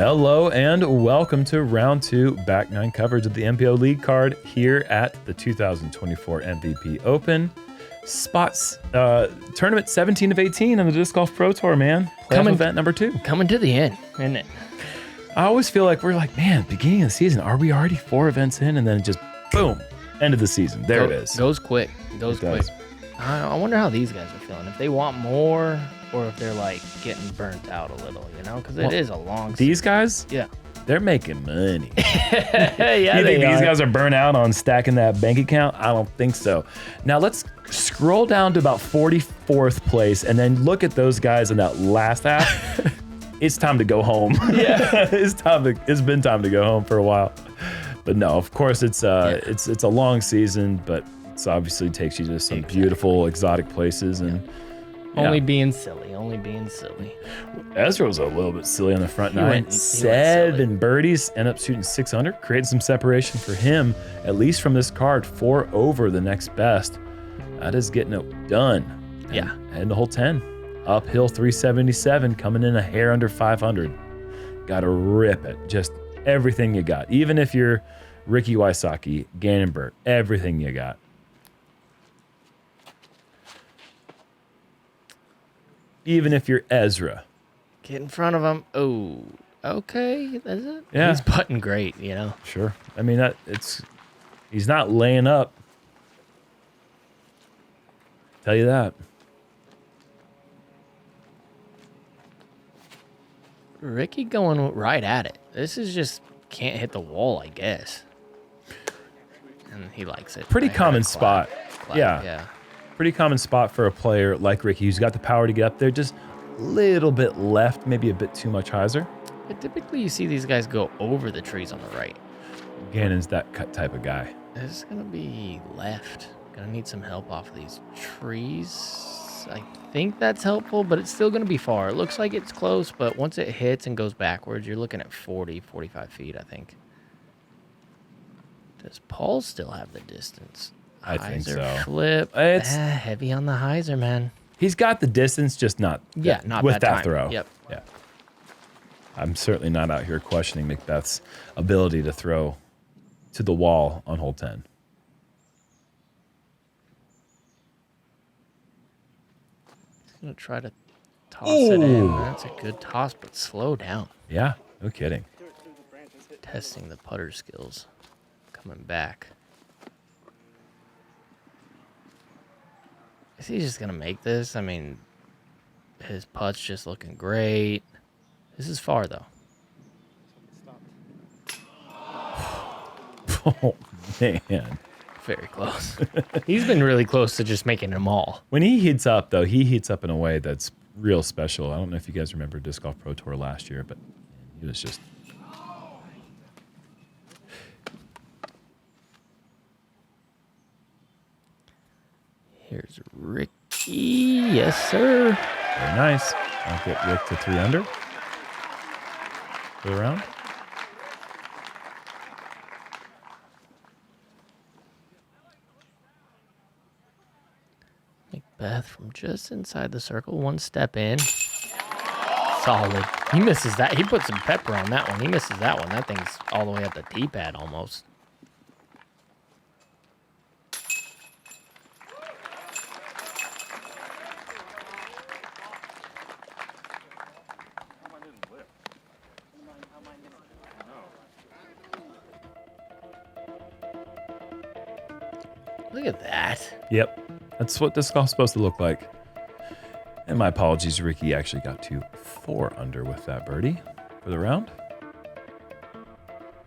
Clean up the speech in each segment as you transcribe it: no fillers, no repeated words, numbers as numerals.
Hello and welcome to round 2 back 9 coverage of the MPO league card here at the 2024 MVP Open. Spots, tournament 17 of 18 on the Disc Golf Pro Tour, man. Playoff event number 2. Coming to the end, isn't it? I always feel like we're like, man, beginning of the season, are we already 4 events in? And then just boom, end of the season. There it is. Goes quick. Goes quick. I wonder how these guys are feeling. If they want more or if they're like getting burnt out a little, you know, because it is a long season. These guys? Yeah. They're making money. Yeah, you think these guys are burnt out on stacking that bank account? I don't think so. Now let's scroll down to about 44th place and then look at those guys in that last half. It's time to go home. Yeah, it's been time to go home for a while. But no, of course it's a long season, but it obviously takes you to some beautiful exotic places and only being silly. Ezra was a little bit silly on the front nine. 7 birdies, end up shooting 6 under, creating some separation for him, at least from this card, 4 over the next best. That is getting it done. Yeah. Heading to hole 10. Uphill 377, coming in a hair under 500. Got to rip it. Just everything you got. Even if you're Ricky Wysocki, Gannon, everything you got. Even if you're Ezra. Get in front of him. Oh, okay. Is it? Yeah. He's putting great, you know. Sure. I mean, he's not laying up. Tell you that. Ricky going right at it. This is just can't hit the wall, I guess. And he likes it. Pretty common spot. Yeah. Pretty common spot for a player like Ricky who's got the power to get up there. Just a little bit left, maybe a bit too much hyzer. But typically you see these guys go over the trees on the right. Gannon's that type of guy. This is going to be left. Going to need some help off of these trees. I think that's helpful, but it's still going to be far. It looks like it's close, but once it hits and goes backwards, you're looking at 40, 45 feet, I think. Does Paul still have the distance? I think so. Flip. It's heavy on the hyzer, man. He's got the distance, just not not with that time. throw. Yep. Yeah. I'm certainly not out here questioning Mcbeth's ability to throw to the wall on hole 10. He's going to try to toss it in. That's a good toss, but slow down. Yeah, no kidding. Testing the putter skills. Coming back. Is he just going to make this? I mean, his putt's just looking great. This is far, though. Oh, man. Very close. He's been really close to just making them all. When he heats up, though, he heats up in a way that's real special. I don't know if you guys remember Disc Golf Pro Tour last year, but he was just... Here's Ricky. Yes, sir. Very nice. I'll get Rick to 3 under for the round. Mcbeth from just inside the circle. 1 step in. Solid. He misses that. He put some pepper on that one. He misses that one. That thing's all the way up the D-pad almost. Look at that. Yep. That's what disc golf's supposed to look like. And my apologies, Ricky actually got to 4 under with that birdie for the round.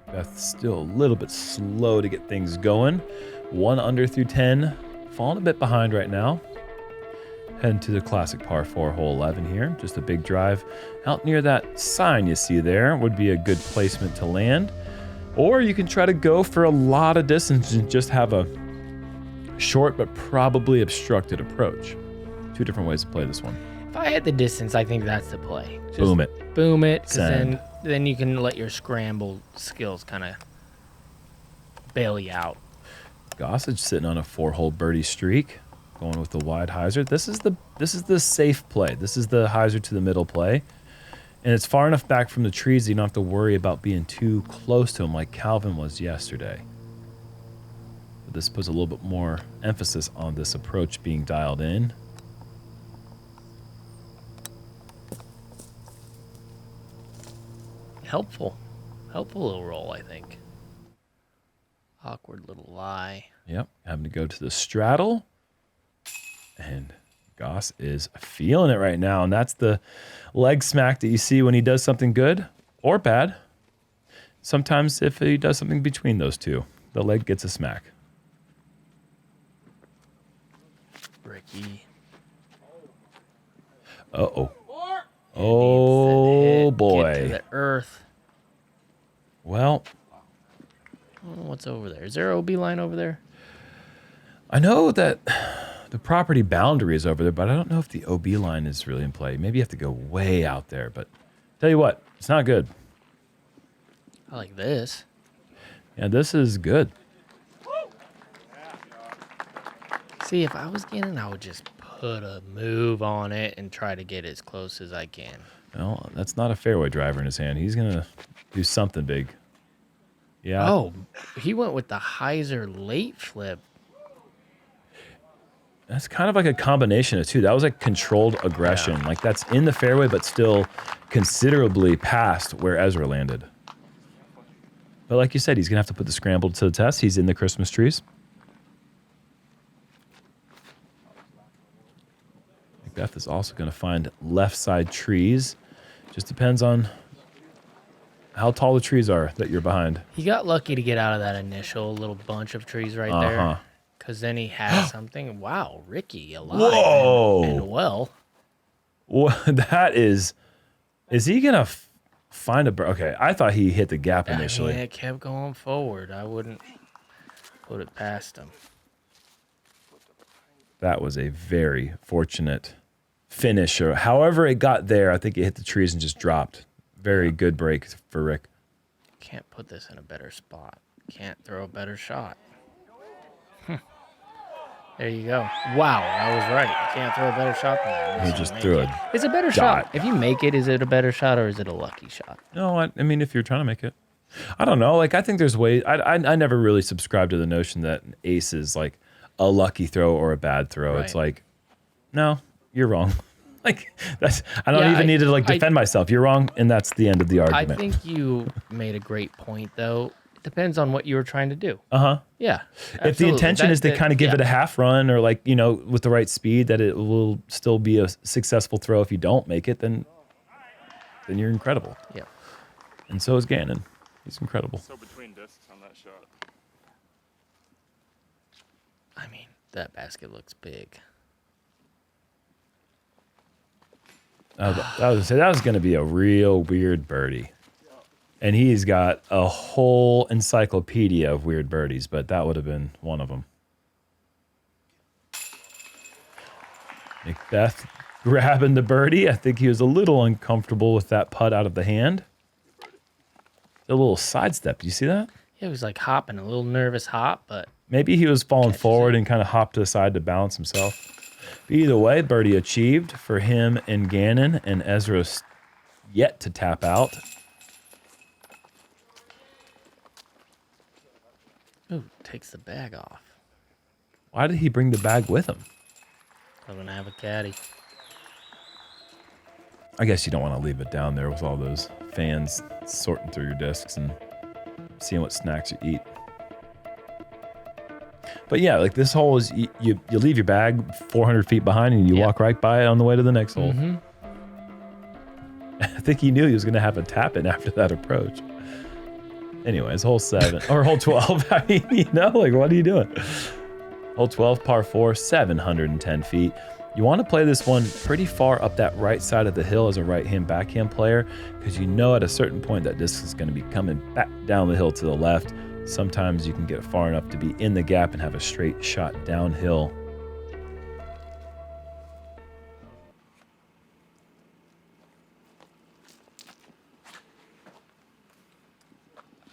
Beth's still a little bit slow to get things going. 1 under through 10. Falling a bit behind right now. Heading to the classic par 4 hole 11 here. Just a big drive out near that sign you see there. Would be a good placement to land. Or you can try to go for a lot of distance and just have a short but probably obstructed approach. 2 different ways to play this one. If I hit the distance, I think that's the play. Just boom it. Boom it, because then you can let your scramble skills kind of bail you out. Gossage sitting on a 4-hole birdie streak, going with the wide hyzer. This is the safe play. This is the hyzer to the middle play. And it's far enough back from the trees that you don't have to worry about being too close to him like Calvin was yesterday. But this puts a little bit more emphasis on this approach being dialed in. Helpful little roll, I think. Awkward little lie. Yep, having to go to the straddle. And Goss is feeling it right now. And that's the leg smack that you see when he does something good or bad. Sometimes if he does something between those two, the leg gets a smack. Ricky. Uh-oh. Oh, boy. Get to the earth. Well, What's over there? Is there an OB line over there? I know that the property boundary is over there, but I don't know if the OB line is really in play. Maybe you have to go way out there, but tell you what, it's not good. I like this. Yeah, this is good. See, if I was Gannon, I would just put a move on it and try to get as close as I can. Well, that's not a fairway driver in his hand. He's going to do something big. Yeah. Oh, he went with the hyzer late flip. That's kind of like a combination of two. That was like controlled aggression. Yeah. Like that's in the fairway, but still considerably past where Ezra landed. But like you said, he's going to have to put the scramble to the test. He's in the Christmas trees. Mcbeth is also going to find left side trees. Just depends on how tall the trees are that you're behind. He got lucky to get out of that initial little bunch of trees right there. Because then he had something. Wow, Ricky alive. Whoa. And well. Well, that is he going to find a... Okay, I thought he hit the gap initially. Yeah, it kept going forward. I wouldn't put it past him. That was a very fortunate finish. Or however it got there, I think it hit the trees and just dropped. Very good break for Rick. Can't put this in a better spot. Can't throw a better shot. There you go. Wow, I was right. You can't throw a better shot than that. He just threw it. It's a better shot. If you make it, is it a better shot or is it a lucky shot? No, I mean, if you're trying to make it. I don't know. Like, I think there's ways. I never really subscribed to the notion that an ace is like a lucky throw or a bad throw. Right. It's like, no, you're wrong. Like, that's, I don't even need to like defend myself. You're wrong, and that's the end of the argument. I think you made a great point, though. It depends on what you were trying to do. Yeah. If the intention is to kind of give it a half run or like, you know, with the right speed, that it will still be a successful throw. If you don't make it, then you're incredible. Yeah. And so is Gannon. He's incredible. So between discs on that shot. I mean, that basket looks big. That was going to be a real weird birdie. And he's got a whole encyclopedia of weird birdies, but that would have been one of them. Mcbeth grabbing the birdie. I think he was a little uncomfortable with that putt out of the hand. A little sidestep. Do you see that? Yeah, he was like hopping, a little nervous hop, but... Maybe he was falling forward and kind of hopped to the side to balance himself. But either way, birdie achieved for him and Gannon, and Ezra's yet to tap out. Ooh, takes the bag off. Why did he bring the bag with him? Doesn't have a caddy. I guess you don't want to leave it down there with all those fans sorting through your discs and seeing what snacks you eat. But yeah, like this hole is, you leave your bag 400 feet behind and you walk right by it on the way to the next hole. I think he knew he was going to have a tap in after that approach. Anyways, hole 7 or hole 12. I mean, you know, like what are you doing? Hole 12, par 4, 710 feet. You want to play this one pretty far up that right side of the hill as a right-hand backhand player because you know at a certain point that disc is going to be coming back down the hill to the left. Sometimes you can get far enough to be in the gap and have a straight shot downhill.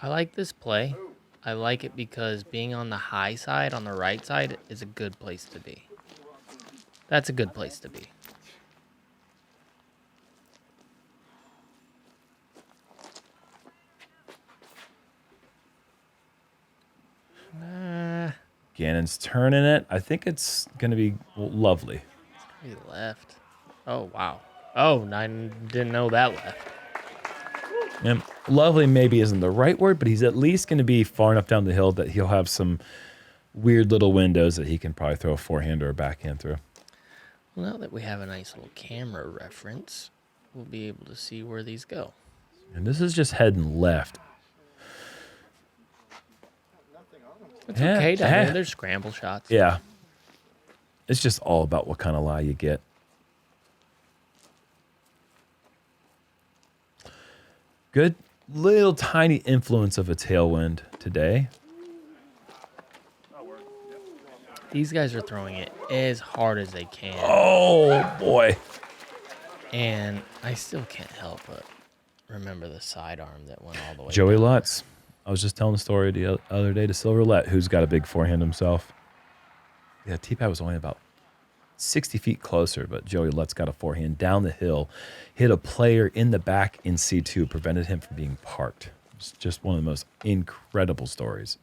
I like this play. I like it because being on the high side, on the right side, is a good place to be. That's a good place to be. Gannon's turning it. I think it's going to be lovely. He left. Oh, wow. Oh, I didn't know that left. And lovely maybe isn't the right word, but he's at least going to be far enough down the hill that he'll have some weird little windows that he can probably throw a forehand or a backhand through. Well, now that we have a nice little camera reference, we'll be able to see where these go. And this is just heading left. It's okay down there. There's scramble shots. Yeah. It's just all about what kind of lie you get. Good little tiny influence of a tailwind today. These guys are throwing it as hard as they can. Oh, boy. And I still can't help but remember the sidearm that went all the way Joey down. Lutz. I was just telling the story the other day to Silverlet, who's got a big forehand himself. Yeah, T-Pat was only about 60 feet closer, but Joey Lutz got a forehand down the hill, hit a player in the back in C2, prevented him from being parked. It's just one of the most incredible stories.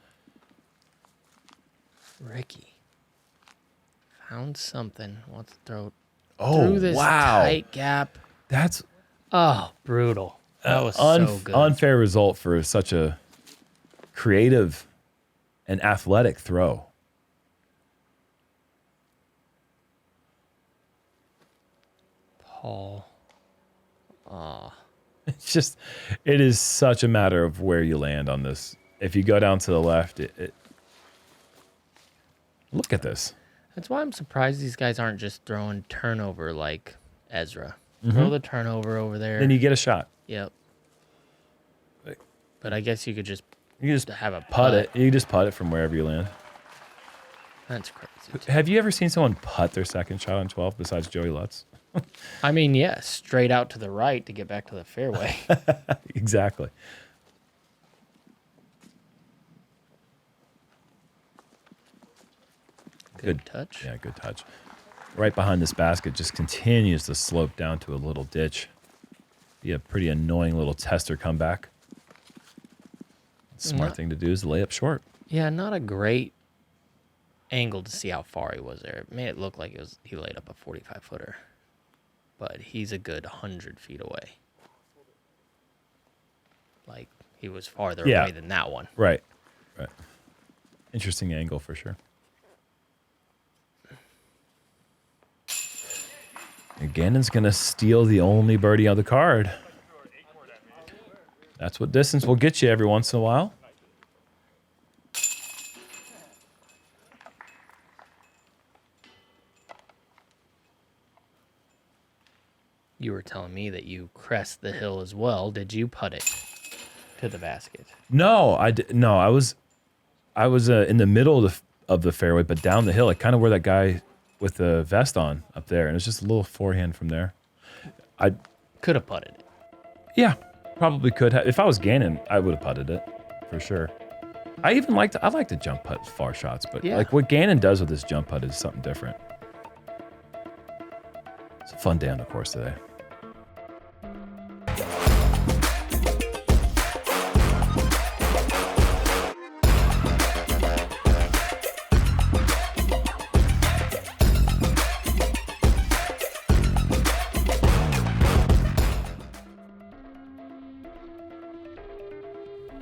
Ricky found something. Wants to throw Oh, through this wow. tight gap. That's Brutal. That was so good. Unfair result for such a creative and athletic throw. Paul. It's just, it is such a matter of where you land on this. If you go down to the left, look at this. That's why I'm surprised these guys aren't just throwing turnover like Ezra. Throw the turnover over there. Then you get a shot. Yep. But I guess you could just have a Putt it. You just putt it from wherever you land. That's crazy. Have you ever seen someone putt their second shot on 12 besides Joey Lutz? I mean, yeah, straight out to the right to get back to the fairway. Exactly. Good touch. Yeah, good touch. Right behind this basket just continues to slope down to a little ditch. Be a pretty annoying little tester comeback. Smart thing to do is lay up short. Yeah, not a great angle to see how far he was there. It made it look like he laid up a 45-footer. But he's a good 100 feet away. Like, he was farther away than that one. Right. Interesting angle for sure. And Gannon's going to steal the only birdie on the card. That's what distance will get you every once in a while. You were telling me that you crest the hill as well. Did you putt it to the basket? No, I was in the middle of the fairway, but down the hill, like kind of where that guy with the vest on up there, and it's just a little forehand from there. I could have putted it. Yeah, probably could have. If I was Gannon, I would have putted it for sure. I like to jump putt far shots, but like what Gannon does with this jump putt is something different. It's a fun day on the course today.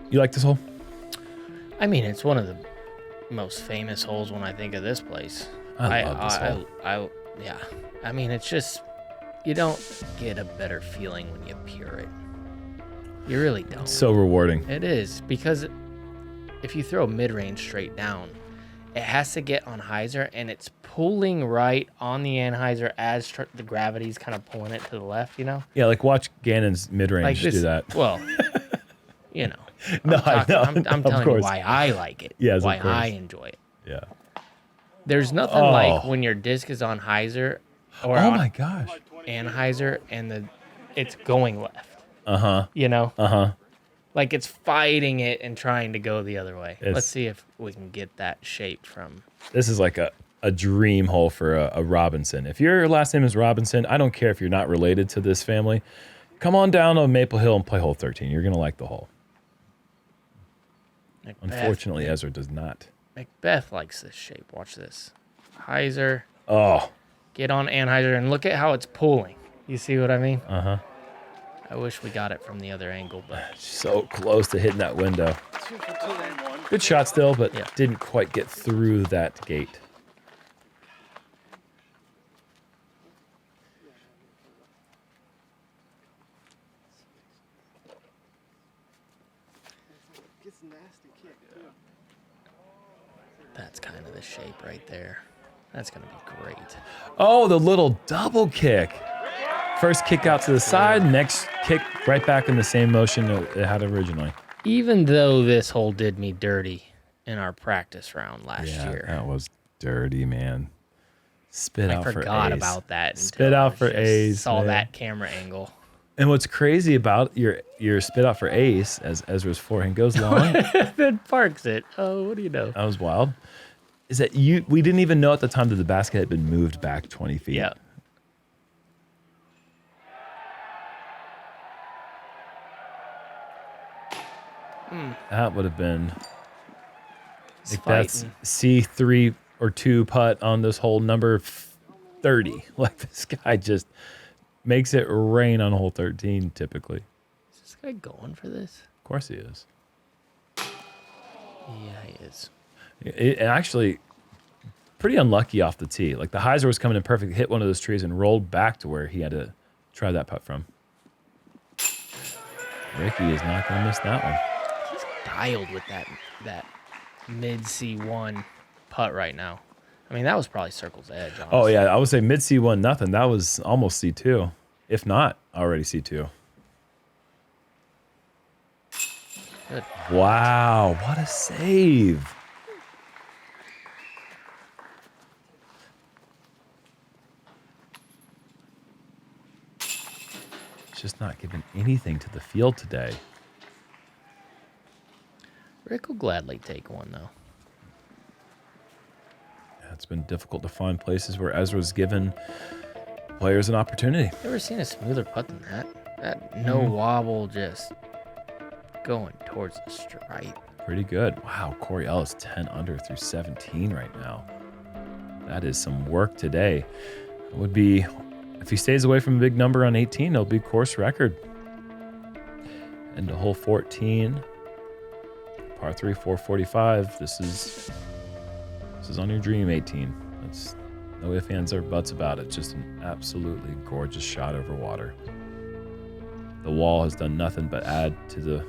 You like this hole? I mean, it's one of the most famous holes when I think of this place. I love this hole. Yeah. I mean, it's just, you don't get a better feeling when you pure it. You really don't. It's so rewarding. It is, because if you throw mid-range straight down, it has to get on hyzer, and it's pulling right on the anhyzer as the gravity's kind of pulling it to the left, you know? Yeah, like watch Gannon's mid-range do that. Well, you know. I know. I'm telling you why I like it. Yes, why of course. I enjoy it. Yeah. There's nothing like when your disc is on hyzer or oh on my gosh. anhyzer and it's going left. Uh-huh. You know? Uh-huh. Like it's fighting it and trying to go the other way. It's, Let's see if we can get that shape from. This is like a dream hole for a Robinson. If your last name is Robinson, I don't care if you're not related to this family. Come on down to Maple Hill and play hole 13. You're going to like the hole. Mcbeth. Unfortunately, Ezra does not. Mcbeth likes this shape. Watch this. Heiser. Oh. Get on Anheuser and look at how it's pulling. You see what I mean? Uh-huh. I wish we got it from the other angle, but So close to hitting that window. Good shot still, but Yeah. didn't quite get through that gate. that's kind of the shape right there. That's going to be great. Oh, the little double kick. First kick out to the side, next kick right back in the same motion it had originally. Even though this hole did me dirty in our practice round last year. That was dirty, man. Spit out for ace. I forgot about that. Spit out for ace. Saw man. that camera angle. And what's crazy about your spit out for ace, as Ezra's forehand goes long, then parks it. Oh, what do you know? that was wild, is that we didn't even know at the time that the basket had been moved back 20 feet. Yeah. That would have been He's like that's fighting. C3 or 2 putt on this hole number 30. Like this guy just makes it rain on hole 13 typically. Is this guy going for this? Of course he is. Yeah, he is. It actually pretty unlucky off the tee. Like the hyzer was coming in perfect, hit one of those trees and rolled back to where he had to try that putt from. Ricky is not going to miss that one. He's dialed with that mid C1 putt right now. I mean, that was probably circle's edge. Honestly. Oh yeah, I would say mid C1 nothing. That was almost C2, if not already C2. Good. Wow, what a save. Just not giving anything to the field today. Rick will gladly take one, though. Yeah, it's been difficult to find places where Ezra's given players an opportunity. Ever seen a smoother putt than that? That no wobble, just going towards the stripe. Pretty good. Wow, Corey Ellis 10 under through 17 right now. That is some work today. It would be, if he stays away from a big number on 18, it'll be course record. And to hole 14, par 3, 445. This is on your dream 18. That's no ifs, ands, or buts about it. Just an absolutely gorgeous shot over water. The wall has done nothing but add to the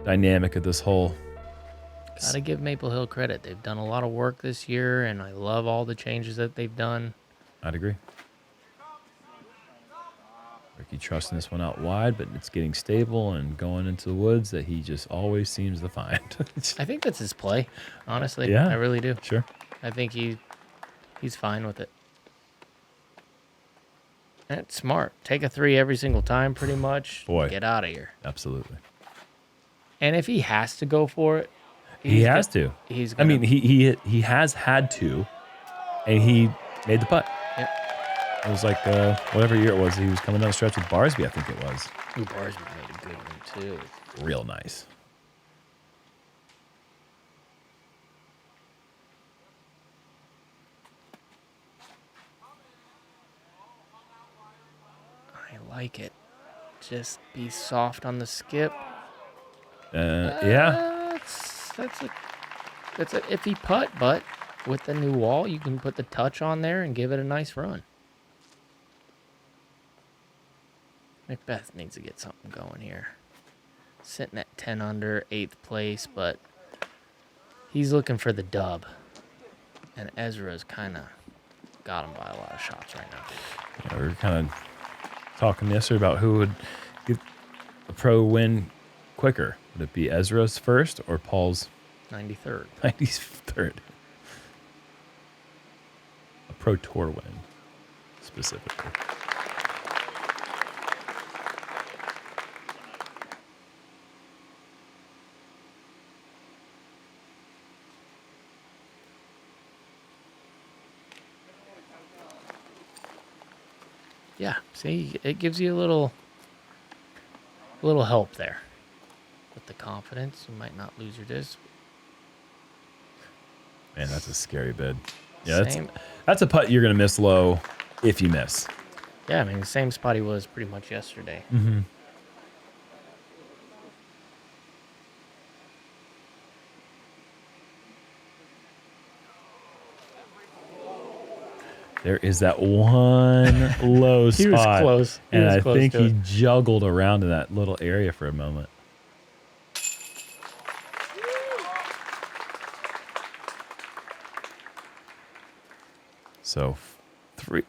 dynamic of this hole. Gotta give Maple Hill credit. They've done a lot of work this year, and I love all the changes that they've done. I'd agree. Ricky trusting this one out wide, but it's getting stable and going into the woods that he just always seems to find. I think that's his play, honestly. Yeah. I really do. Sure. I think he's fine with it. And it's smart. Take a 3 every single time, pretty much. Boy. Get out of here. Absolutely. And if he has to go for it, He has to. He's. I mean, he has had to, and he made the putt. Yep. It was like whatever year it was. He was coming down the stretch with Barsby, I think it was. Ulibarri made a good one too. Real nice. I like it. Just be soft on the skip. Yeah. That's a iffy putt, but with the new wall, you can put the touch on there and give it a nice run. Mcbeth needs to get something going here. Sitting at 10 under, 8th place, but he's looking for the dub. And Ezra's kind of got him by a lot of shots right now. Yeah, we were kind of talking yesterday about who would get a pro win quicker. Would it be Ezra's first or Paul's 93rd. 93rd? A pro tour win, specifically. Yeah, see, it gives you a little help there. With the confidence, you might not lose your disc. Man, that's a scary bid. Yeah, Same. that's a putt you're going to miss low if you miss. Yeah, I mean, the same spot he was pretty much yesterday. Mm-hmm. There is that one low spot. He was close. And I think he juggled around in that little area for a moment. So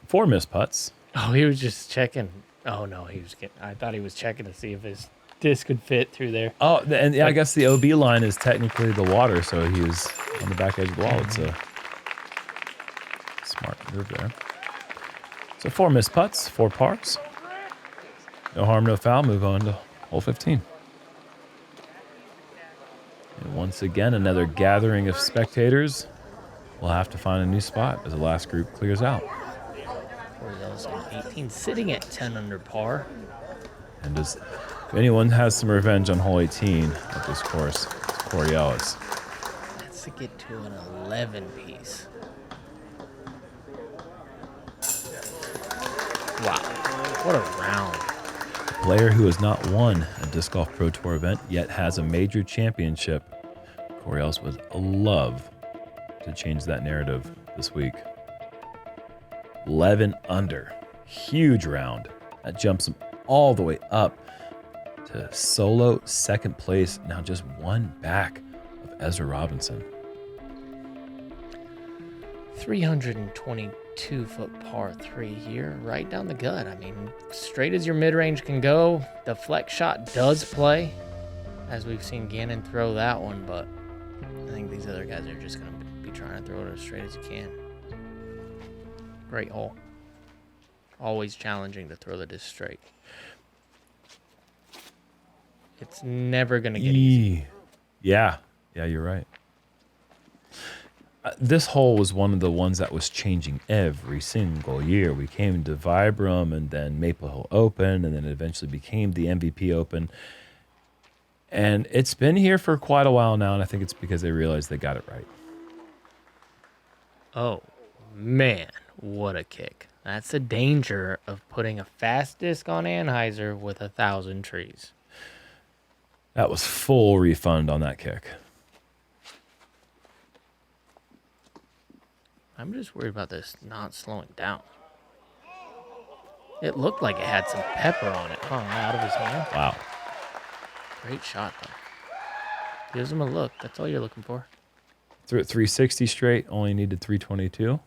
4 missed putts. Oh, he was just checking. Oh, no, he was getting. I thought he was checking to see if his disc could fit through there. Oh, and yeah, I guess the OB line is technically the water, so he was on the back edge of the wall. It's a smart move there. So 4 missed putts, 4 pars. No harm, no foul. Move on to hole 15. And once again, another gathering of spectators. We'll have to find a new spot as the last group clears out. Coriel's on 18, sitting at 10 under par. And if anyone has some revenge on hole 18 at this course, it's Coriel's. That's to get to an 11 piece. Wow, what a round. A player who has not won a Disc Golf Pro Tour event yet has a major championship. Coriel's would love to change that narrative this week. 11 under. Huge round. That jumps him all the way up to solo second place, now just 1 back of Ezra Robinson. 322-foot par 3 here, right down the gut. I mean, straight as your mid-range can go. The flex shot does play, as we've seen Gannon throw that one, but I think these other guys are just going to be trying to throw it as straight as you can. Great hole. Always challenging to throw the disc straight. It's never going to get easy. Yeah, you're right. This hole was one of the ones that was changing every single year. We came to Vibram and then Maple Hill Open, and then it eventually became the MVP Open. And it's been here for quite a while now, and I think it's because they realized they got it right. Oh, man, what a kick. That's the danger of putting a fast disc on Anheuser with 1,000 trees. That was full refund on that kick. I'm just worried about this not slowing down. It looked like it had some pepper on it, out of his hand. Wow. Great shot, though. Gives him a look. That's all you're looking for. Threw it 360 straight, only needed 322.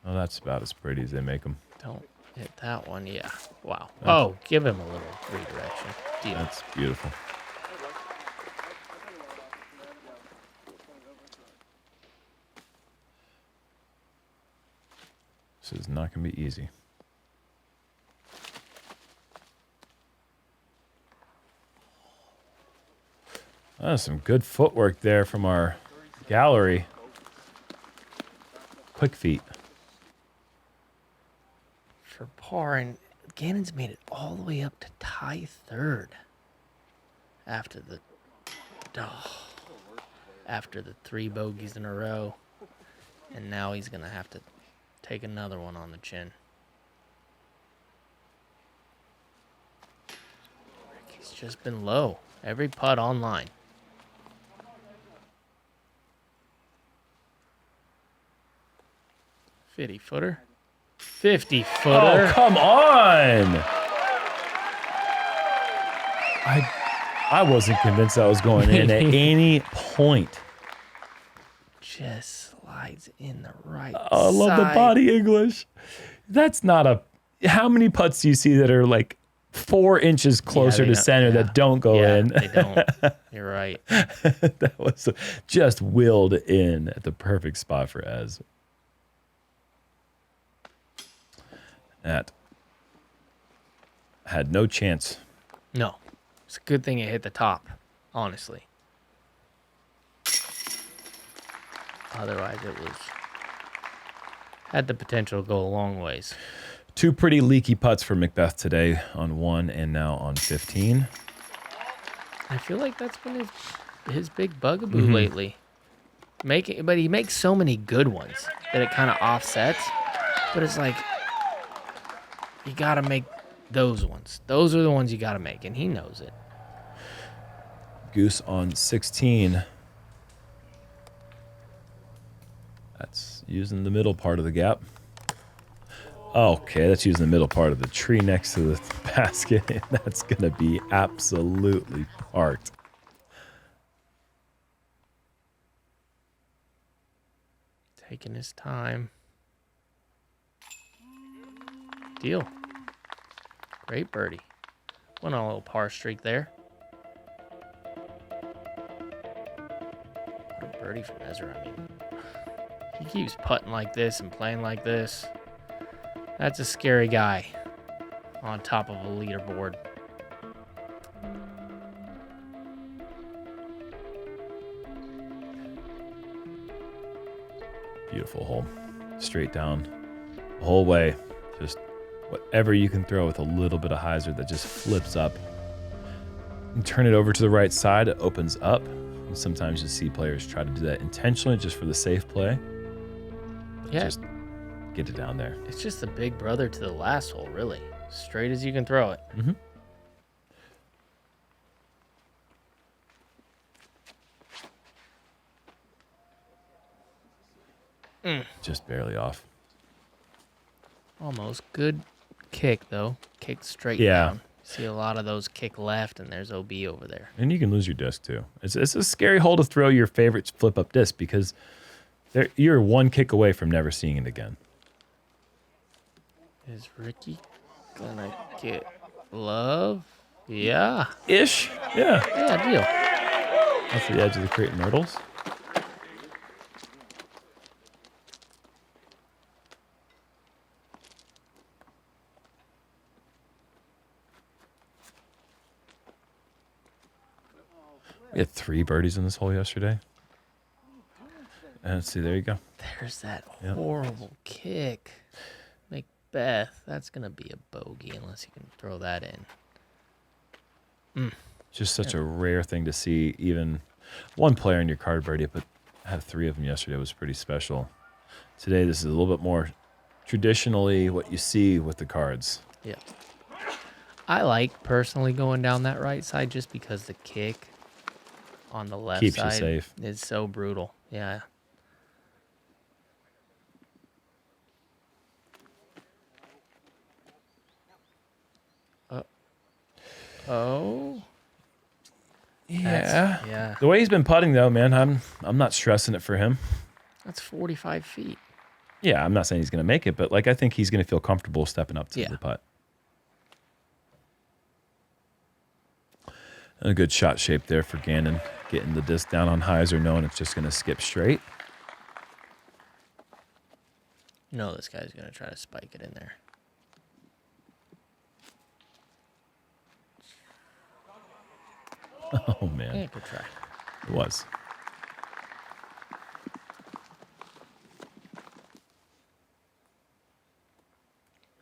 Oh, that's about as pretty as they make them. Don't hit that one. Yeah. Wow. Oh, give him a little redirection. Deal. That's beautiful. This is not going to be easy. Oh, some good footwork there from our gallery. Quick feet. For par, and Gannon's made it all the way up to tie 3rd after the 3 bogeys in a row, and now he's gonna have to take another one on the chin. He's just been low. Every putt online. $50-footer. 50-footer. Oh, come on! I wasn't convinced that was going in at any point. Just slides in the right Oh, I love the body English. That's not a... How many putts do you see that are like 4 inches closer to center that don't go in? They don't. You're right. That was just willed in at the perfect spot for Ez. That had no chance. No. It's a good thing it hit the top, honestly. Otherwise, it had the potential to go a long ways. 2 pretty leaky putts for Mcbeth today on 1 and now on 15. I feel like that's been his big bugaboo lately. But he makes so many good ones that it kind of offsets. But it's like, you got to make those ones. Those are the ones you got to make, and he knows it. Goose on 16. That's using the middle part of the gap. Okay, that's using the middle part of the tree next to the basket. And that's going to be absolutely parked. Taking his time. Deal. Great birdie. Went on a little par streak there. What a birdie from Ezra. I mean, he keeps putting like this and playing like this. That's a scary guy on top of a leaderboard. Beautiful hole. Straight down the whole way. Just whatever you can throw with a little bit of hyzer that just flips up. And turn it over to the right side, it opens up. And sometimes you see players try to do that intentionally just for the safe play. Yeah. Just get it down there. It's just the big brother to the last hole, really. Straight as you can throw it. Just barely off. Almost. Good kick, though. Kick straight Yeah. down. See a lot of those kick left, and there's OB over there. And you can lose your disc too. It's a scary hole to throw your favorite flip up disc because you're one kick away from never seeing it again. Is Ricky gonna get love? Yeah. Ish. Yeah. Yeah, deal. That's the edge of the crate and myrtles. We had 3 birdies in this hole yesterday. And let's see, there you go. There's that horrible kick. Mcbeth. That's going to be a bogey unless you can throw that in. Just such a rare thing to see. Even one player in your card birdie, but had 3 of them yesterday. It was pretty special. Today, this is a little bit more traditionally what you see with the cards. Yeah. I like personally going down that right side just because the kick on the left Keeps you side safe. is so brutal. Yeah. Oh. Yeah. Yeah. The way he's been putting, though, man, I'm not stressing it for him. That's 45 feet. Yeah, I'm not saying he's going to make it, but like I think he's going to feel comfortable stepping up to the putt. And a good shot shape there for Gannon, getting the disc down on hyzer, knowing it's just going to skip straight. You know this guy's going to try to spike it in there. Oh, man. Yeah, good try. It was.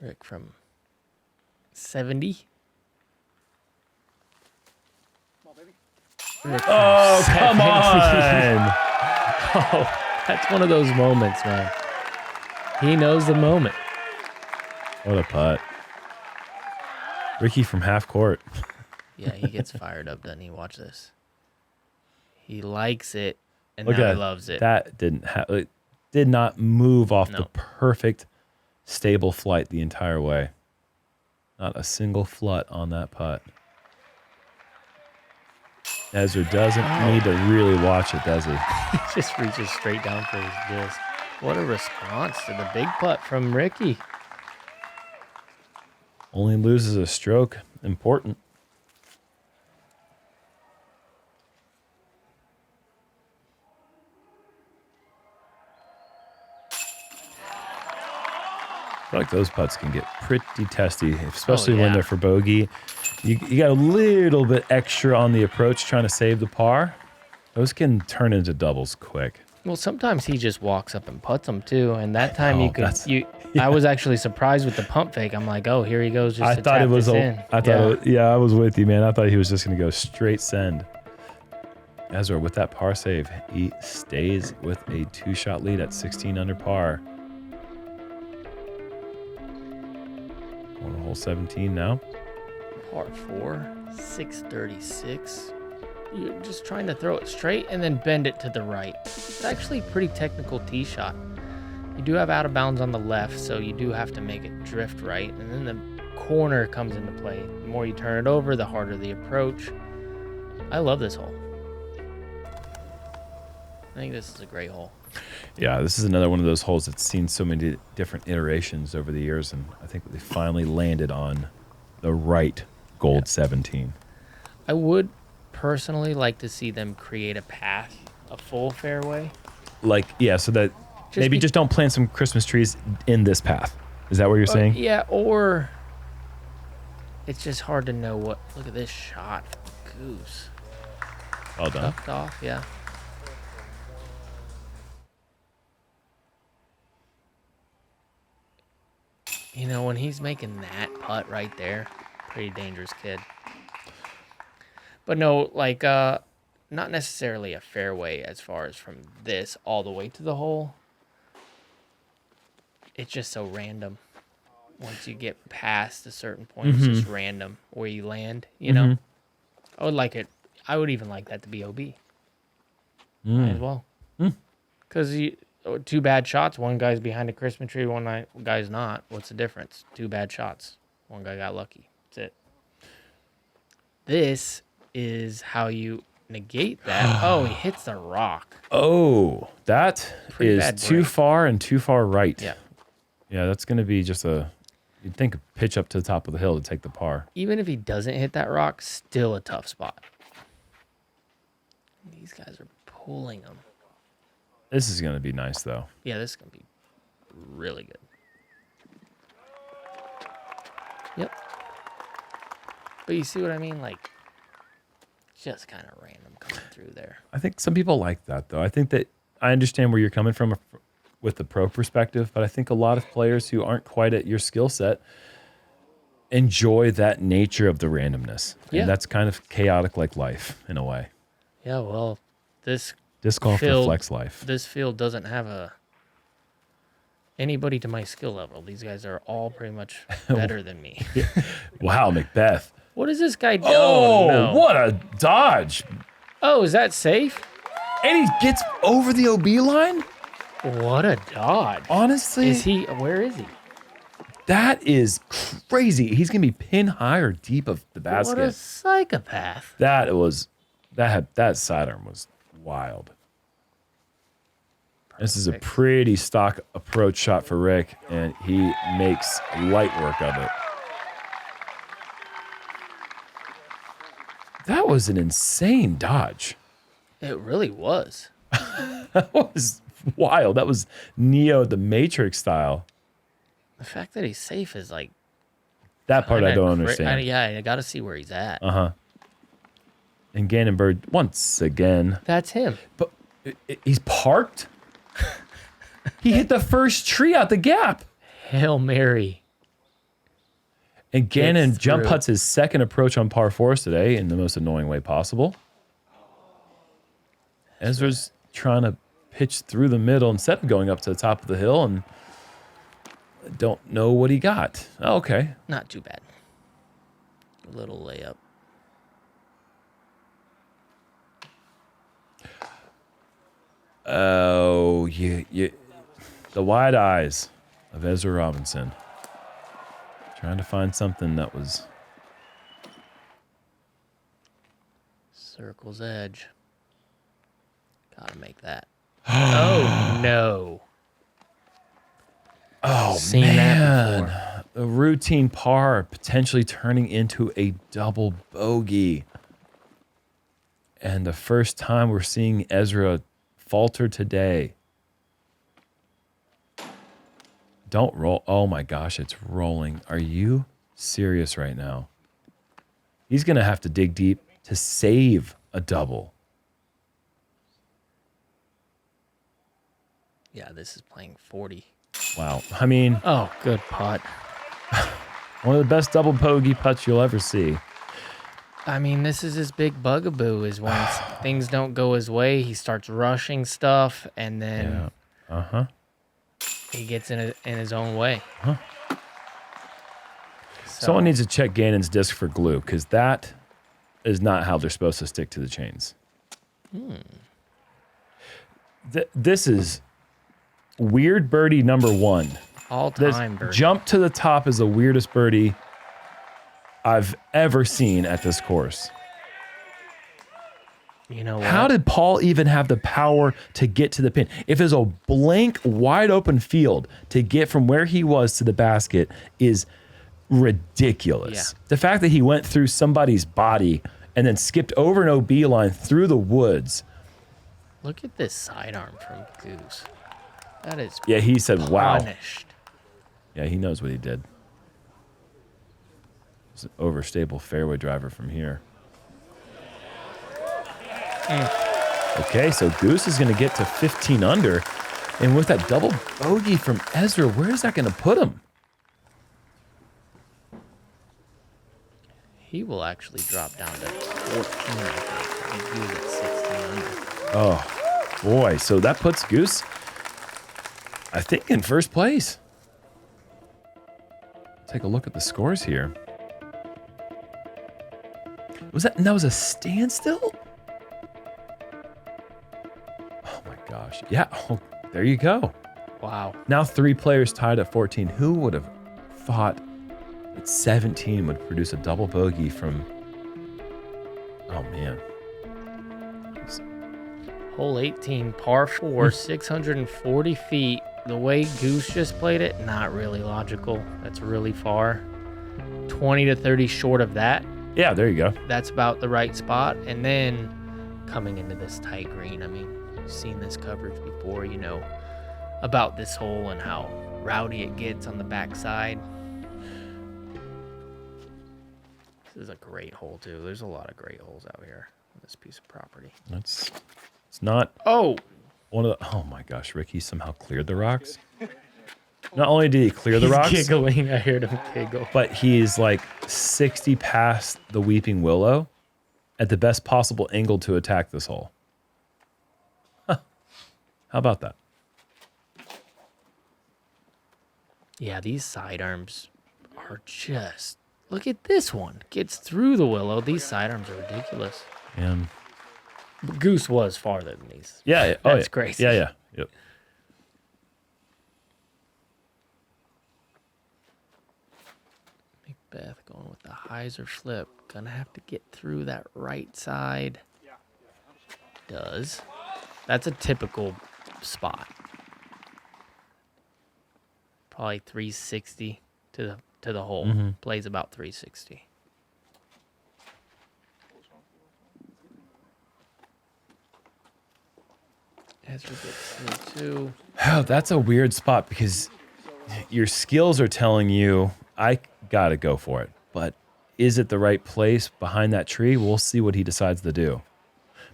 Rick from 70. Rick from Oh, 70. come on. Oh, that's one of those moments, man. He knows the moment. What a putt. Ricky from half court. Yeah, he gets fired up, doesn't he? Watch this. He likes it, and Look now at he loves it. That it did not move off the No. perfect, stable flight the entire way. Not a single flut on that putt. Ezra doesn't need to really watch it, does he? He just reaches straight down for his disc. What a response to the big putt from Ricky. Only loses a stroke. Important. I feel like those putts can get pretty testy, especially when they're for bogey. You got a little bit extra on the approach trying to save the par. Those can turn into doubles quick. Well, sometimes he just walks up and putts them too, and that time know, you could that's- you. yeah. I was actually surprised with the pump fake. I'm like, oh, here he goes, just I to thought tap it was this a, in. I thought yeah. it was, yeah, I was with you, man. I thought he was just gonna go straight send. Ezra with that par save, he stays with a 2-shot lead at 16 under par. On hole 17 now. Par 4, 636. You're just trying to throw it straight and then bend it to the right. It's actually a pretty technical tee shot. You do have out of bounds on the left, so you do have to make it drift right. And then the corner comes into play. The more you turn it over, the harder the approach. I love this hole. I think this is a great hole. Yeah, this is another one of those holes that's seen so many different iterations over the years, and I think they finally landed on the right gold 17. I would personally like to see them create a path, a full fairway. Like, yeah, so that maybe just don't plant some Christmas trees in this path. Is that what you're saying? Yeah, or it's just hard to know what. Look at this shot. Goose. Well done. Tucked off, yeah. You know, when he's making that putt right there, pretty dangerous kid. But no, like, not necessarily a fairway as far as from this all the way to the hole. It's just so random. Once you get past a certain point, it's just random where you land, you know? I would like it. I would even like that to be OB. Might as well. Because two bad shots, one guy's behind a Christmas tree, one guy's not. What's the difference? Two bad shots. One guy got lucky. That's it. This is how you negate that. Oh, he hits the rock. Oh, that Pretty is bad too break. far and too far right. Yeah. Yeah, that's going to be just you'd think a pitch up to the top of the hill to take the par. Even if he doesn't hit that rock, still a tough spot. These guys are pulling him. This is going to be nice, though. Yeah, this is going to be really good. Yep. But you see what I mean? Like, just kind of random coming through there. I think some people like that, though. I think that I understand where you're coming from with the pro perspective, but I think a lot of players who aren't quite at your skill set enjoy that nature of the randomness. Yeah. And that's kind of chaotic like life, in a way. Yeah, well, this Disc golf field, reflects life. This field doesn't have anybody to my skill level. These guys are all pretty much better than me. Wow, Mcbeth. What is this guy doing? Oh, No. what a dodge. Oh, is that safe? And he gets over the OB line? What a dodge. Honestly, Where is he? that is crazy. He's going to be pin high or deep of the basket. What a psychopath. That sidearm was wild. This is a Perfect. pretty stock approach shot for Rick, and he makes light work of it. That was an insane dodge. It really was. That was wild. That was Neo the Matrix style. The fact that he's safe is like... That part I kinda don't understand. yeah, I got to see where he's at. And Gannon Bird once again. That's him. But he's parked? He hit the first tree out the gap. Hail Mary. And Gannon Gets jump through. putts his second approach on par 4s today in the most annoying way possible. Ezra's trying to pitch through the middle instead of going up to the top of the hill, and I don't know what he got. Oh, okay. Not too bad. A little layup. Oh, the wide eyes of Ezra Robinson. Trying to find something that was... Circle's edge. Gotta make that. Oh, no. Oh, Seen that before. A routine par potentially turning into a double bogey. And the first time we're seeing Ezra falter today. Don't roll. Oh my gosh, it's rolling. Are you serious right now? He's going to have to dig deep to save a double. Yeah, this is playing 40. Wow. I mean, Oh, good putt. one of the best double bogey putts you'll ever see. I mean, this is his big bugaboo is when things don't go his way, he starts rushing stuff, and then he gets in his own way. Someone needs to check Gannon's disc for glue, because that is not how they're supposed to stick to the chains. This is weird birdie number 1. All-time birdie. Jump to the top is the weirdest birdie I've ever seen at this course. You know what? How did Paul even have the power to get to the pin? If it's a blank, wide open field, to get from where he was to the basket is ridiculous. Yeah. The fact that he went through somebody's body and then skipped over an OB line through the woods. Look at this sidearm from Goose. That is Yeah, he said, wow. punished. Yeah, he knows what he did. It's an overstable fairway driver from here. Okay, so Goose is going to get to 15 under. And with that double bogey from Ezra, where is that going to put him? He will actually drop down to 14, I think. He's at 16 under. Oh, boy. So that puts Goose, I think, in first place. Take a look at the scores here. That was a standstill? Oh, my gosh. Yeah. Oh, there you go. Wow. Now 3 players tied at 14. Who would have thought that 17 would produce a double bogey from... Oh, man. Hole 18, par 4, 640 feet. The way Goose just played it, not really logical. That's really far. 20 to 30 short of that. Yeah, there you go. That's about the right spot. And then coming into this tight green, I mean, you've seen this coverage before, you know about this hole and how rowdy it gets on the backside. This is a great hole, too. There's a lot of great holes out here on this piece of property. It's not... Oh! One of the, oh my gosh, Ricky somehow cleared the rocks. Not only did he clear the rocks, Giggling. I heard him giggle. but he's like 60 past the Weeping Willow at the best possible angle to attack this hole. Huh. How about that? Yeah, these sidearms are just... Look at this one. Gets through the willow. These sidearms are ridiculous. And Goose was farther than these. yeah, That's crazy. Yeah. Yep. Mcbeth going with the hyzer flip. Gonna have to get through that right side. Does. That's a typical spot. Probably 360 to the hole. Plays about 360. Ezra gets through too. Oh, that's a weird spot because your skills are telling you I gotta go for it, but is it the right place behind that tree? We'll see what he decides to do.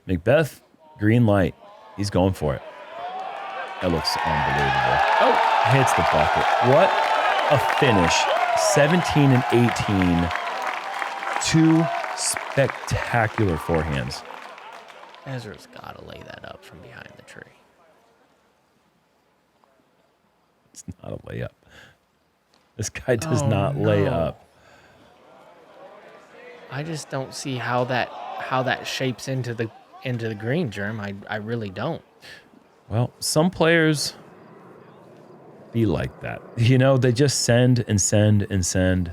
Mcbeth, green light. He's going for it. That looks unbelievable. Oh! Hits the bucket. What a finish. 17 and 18. 2 spectacular forehands. Ezra's got to lay that up from behind the tree. It's not a layup. This guy does not lay up. I just don't see how that shapes into the green, Jerm. I really don't. Well, some players be like that. You know, they just send and send and send.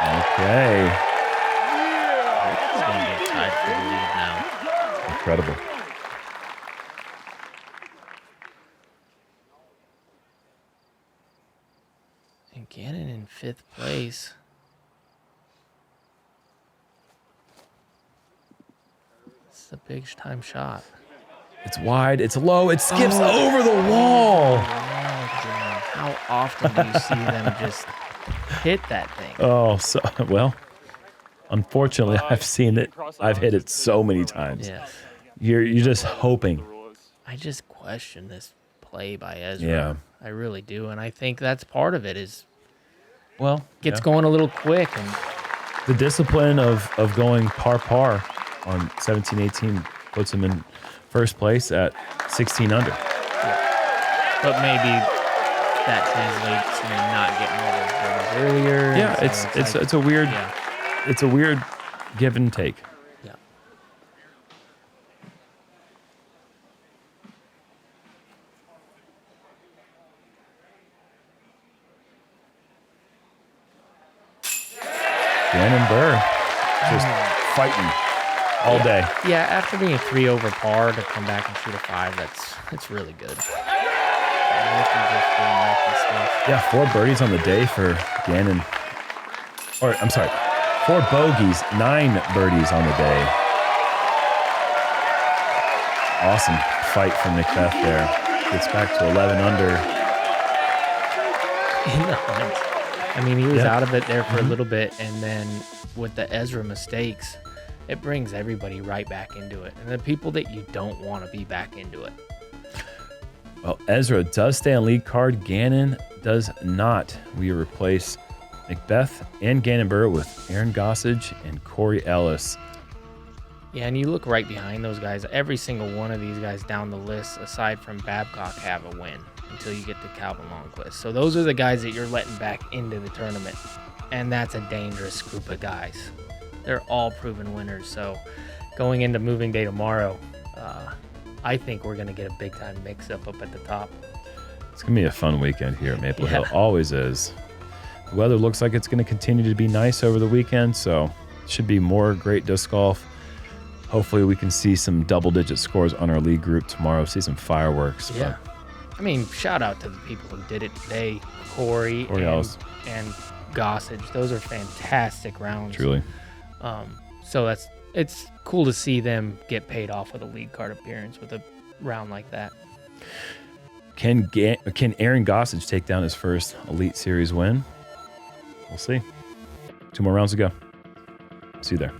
Okay. He's going to get tied for the lead now. Incredible. And Gannon in 5th place. This is a big time shot. It's wide, it's low, it skips over the wall. Wow, Jerm. How often do you see them just hit that thing? Oh, so well, Unfortunately, I've seen it. I've hit it so many times. Yeah. You're just hoping. I just question this play by Ezra. Yeah. I really do, and I think that's part of it. Is Well, gets going a little quick, and the discipline of going par on 17, 18 puts him in first place at 16 under. but maybe that translates to not getting all those birdies earlier. Yeah, and so it's a weird yeah. it's a weird give and take. Yeah. Gannon Buhr just fighting all day. Yeah, after being 3 over par to come back and shoot a 5, that's really good. Ricky just doing Ricky stuff. Yeah, 4 birdies on the day for Gannon. Or, I'm sorry, 4 bogeys, 9 birdies on the day. Awesome fight from Mcbeth there. Gets back to 11 under. In the hunt. I mean, he was out of it there for a little bit, and then with the Ezra mistakes, it brings everybody right back into it. And the people that you don't want to be back into it. Well, Ezra does stay on lead card. Gannon does not. We replace Mcbeth and Gannon Buhr with Aaron Gossage and Corey Ellis. Yeah, and you look right behind those guys. Every single one of these guys down the list, aside from Babcock, have a win until you get to Calvin Longquist. So those are the guys that you're letting back into the tournament, and that's a dangerous group of guys. They're all proven winners. So going into moving day tomorrow, I think we're going to get a big-time mix-up up at the top. It's going to be a fun weekend here at Maple Hill. Always is. The weather looks like it's going to continue to be nice over the weekend, so it should be more great disc golf. Hopefully we can see some double-digit scores on our league group tomorrow, see some fireworks. Yeah. I mean, shout out to the people who did it today, Corey and Gossage. Those are fantastic rounds. Truly. So it's cool to see them get paid off with a league card appearance with a round like that. Can Aaron Gossage take down his first Elite Series win? We'll see. 2 more rounds to go. See you there.